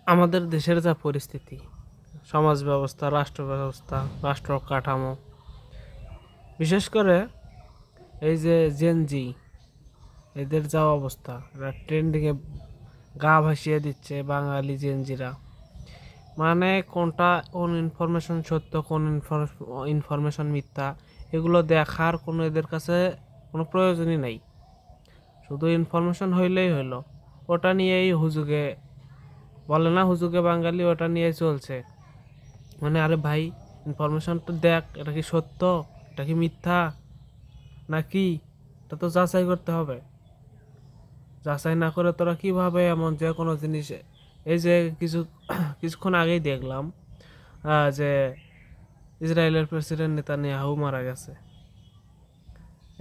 আমাদের দেশের যা পরিস্থিতি, সমাজ ব্যবস্থা, রাষ্ট্র ব্যবস্থা, রাষ্ট্র কাঠামো, বিশেষ করে এই যে জেনজি, এদের যা অবস্থা, এরা ট্রেন্ডিংয়ে গা ভাসিয়ে দিচ্ছে বাঙালি জেনজিরা। মানে কোনটা কোন ইনফরমেশন সত্য, কোন ইনফরমেশন মিথ্যা, এগুলো দেখার কোনো এদের কাছে কোনো প্রয়োজনই নাই। শুধু ইনফরমেশন হইলেই হলো, ওটা নিয়েই হুজুগে বলে না, হুজুগে বাঙালি, ওটা নিয়ে চলছে। মানে আরে ভাই, ইনফরমেশনটা দেখ, এটা কি সত্য, এটা কি মিথ্যা নাকি, এটা তো যাচাই করতে হবে। যাচাই না করে তোরা কিভাবে এমন যে কোনো জিনিস, এই যে কিছুক্ষণ আগেই দেখলাম যে ইসরায়েলের প্রেসিডেন্ট নেতানিয়াহু মারা গেছে।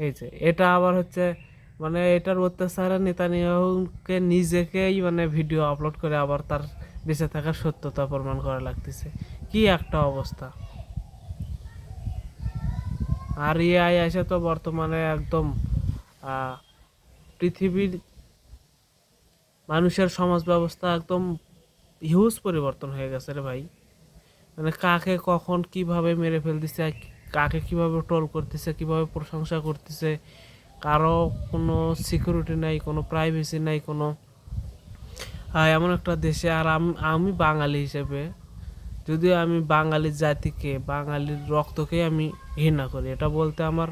এই যে এটা আবার হচ্ছে, মানে এটার অত্যাচারে নেতানিয়াহুকে নিজেকেই মানে ভিডিও আপলোড করে আবার তার বেঁচে থাকার সত্যতা প্রমাণ করা লাগতেছে। কি একটা অবস্থা! আর এআই এসে তো বর্তমানে একদম পৃথিবীর মানুষের সমাজ ব্যবস্থা একদম হিউজ পরিবর্তন হয়ে গেছে রে ভাই। মানে কাকে কখন কিভাবে মেরে ফেলতেছে, কাকে কিভাবে ট্রোল করতেছে, কিভাবে প্রশংসা করতেছে, কারো কোনো সিকিউরিটি নাই, কোনো প্রাইভেসি নাই, কোনো এমন একটা দেশে। আর আমি বাঙালি হিসেবে, যদিও আমি বাঙালি জাতিকে, বাঙালির রক্তকে আমি ঘৃণা করি, এটা বলতে আমার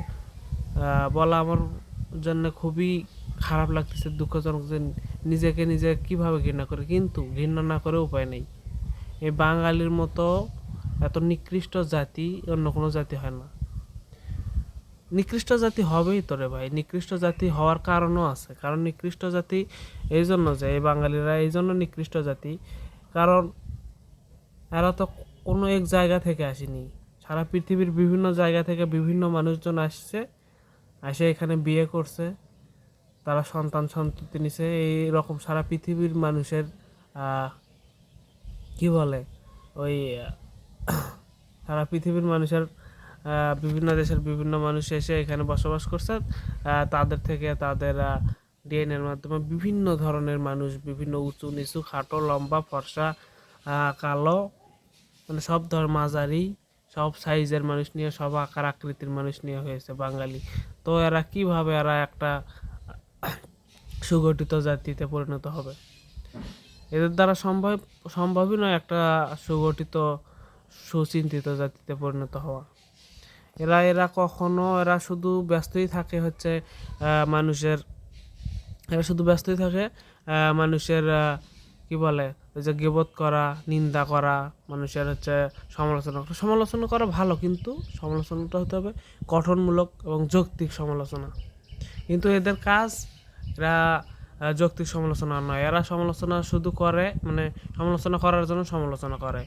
বলা আমার জন্য খুবই খারাপ লাগতেছে, দুঃখজনক যে নিজেকে নিজে কিভাবে ঘৃণা করে, কিন্তু ঘৃণা না করে উপায় নেই। এই বাঙালির মতো এত নিকৃষ্ট জাতি অন্য কোনো জাতি হয় না। নিকৃষ্ট জাতি হবেই তো রে ভাই, নিকৃষ্ট জাতি হওয়ার কারণও আছে। কারণ নিকৃষ্ট জাতি এই জন্য যে এই বাঙালিরা এই জন্য নিকৃষ্ট জাতি, কারণ এরা তো কোনো এক জায়গা থেকে আসেনি। সারা পৃথিবীর বিভিন্ন জায়গা থেকে বিভিন্ন মানুষজন আসছে, এসে এখানে বিয়ে করছে, তারা সন্তান সন্ততি নিছে। এই রকম সারা পৃথিবীর মানুষের কি বলে ওই সারা পৃথিবীর মানুষের বিভিন্ন দেশের বিভিন্ন মানুষ এসে এখানে বসবাস করছে। তাদের থেকে তাদের ডিএনএর মাধ্যমে বিভিন্ন ধরনের মানুষ, বিভিন্ন উঁচু নিচু, খাটো লম্বা ফর্সা কালো, মানে সব ধরনের মাঝারি, সব সাইজের মানুষ নিয়ে, সব আকার আকৃতির মানুষ নিয়ে হয়েছে বাঙালি। তো এরা কিভাবে এরা একটা সুগঠিত জাতিতে পরিণত হবে? এদের দ্বারা সম্ভবই নয় একটা সুগঠিত সুচিন্তিত জাতিতে পরিণত হওয়া। এরা কখনো, এরা শুধু ব্যস্তই থাকে হচ্ছে মানুষের, এরা শুধু ব্যস্তই থাকে মানুষের কি বলে ওই যে গীবত করা, নিন্দা করা, মানুষের হচ্ছে সমালোচনা করা ভালো, কিন্তু সমালোচনাটা হতে হবে গঠনমূলক এবং যৌক্তিক সমালোচনা। কিন্তু এদের কাজ, এরা যৌক্তিক সমালোচনা নয়, এরা সমালোচনা শুধু করে, মানে সমালোচনা করার জন্য সমালোচনা করে।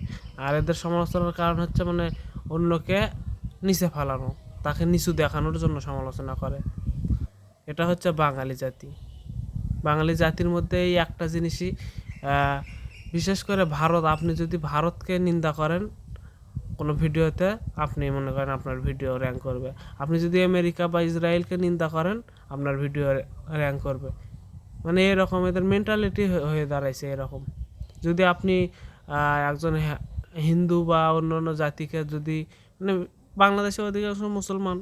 আর এদের সমালোচনার কারণ হচ্ছে মানে অন্যকে নিচে ফেলানো, তাকে নিচু দেখানোর জন্য সমালোচনা করে। এটা হচ্ছে বাঙালি জাতি। বাঙালি জাতির মধ্যে এই একটা জিনিসই, বিশেষ করে ভারত, আপনি যদি ভারতকে নিন্দা করেন কোনো ভিডিওতে, আপনি মনে করেন আপনার ভিডিও র্যাঙ্ক করবে। আপনি যদি আমেরিকা বা ইসরায়েলকে নিন্দা করেন, আপনার ভিডিও র্যাঙ্ক করবে। মানে এরকম এদের মেন্টালিটি হয়ে দাঁড়াইছে এরকম। যদি আপনি একজন হিন্দু বা অন্য অন্য জাতিকে যদি, মানে বাংলাদেশে অধিকাংশ মুসলমান,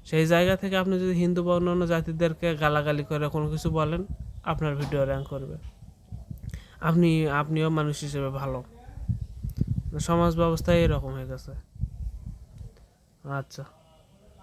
সেই জায়গা থেকে আপনি যদি হিন্দু বা অন্য অন্য জাতিদেরকে গালাগালি করে কোনো কিছু বলেন, আপনার ভিডিও র্যাঙ্ক করবে। আপনিও মানুষ হিসেবে ভালো। সমাজ ব্যবস্থা এরকম হয়ে গেছে। আচ্ছা।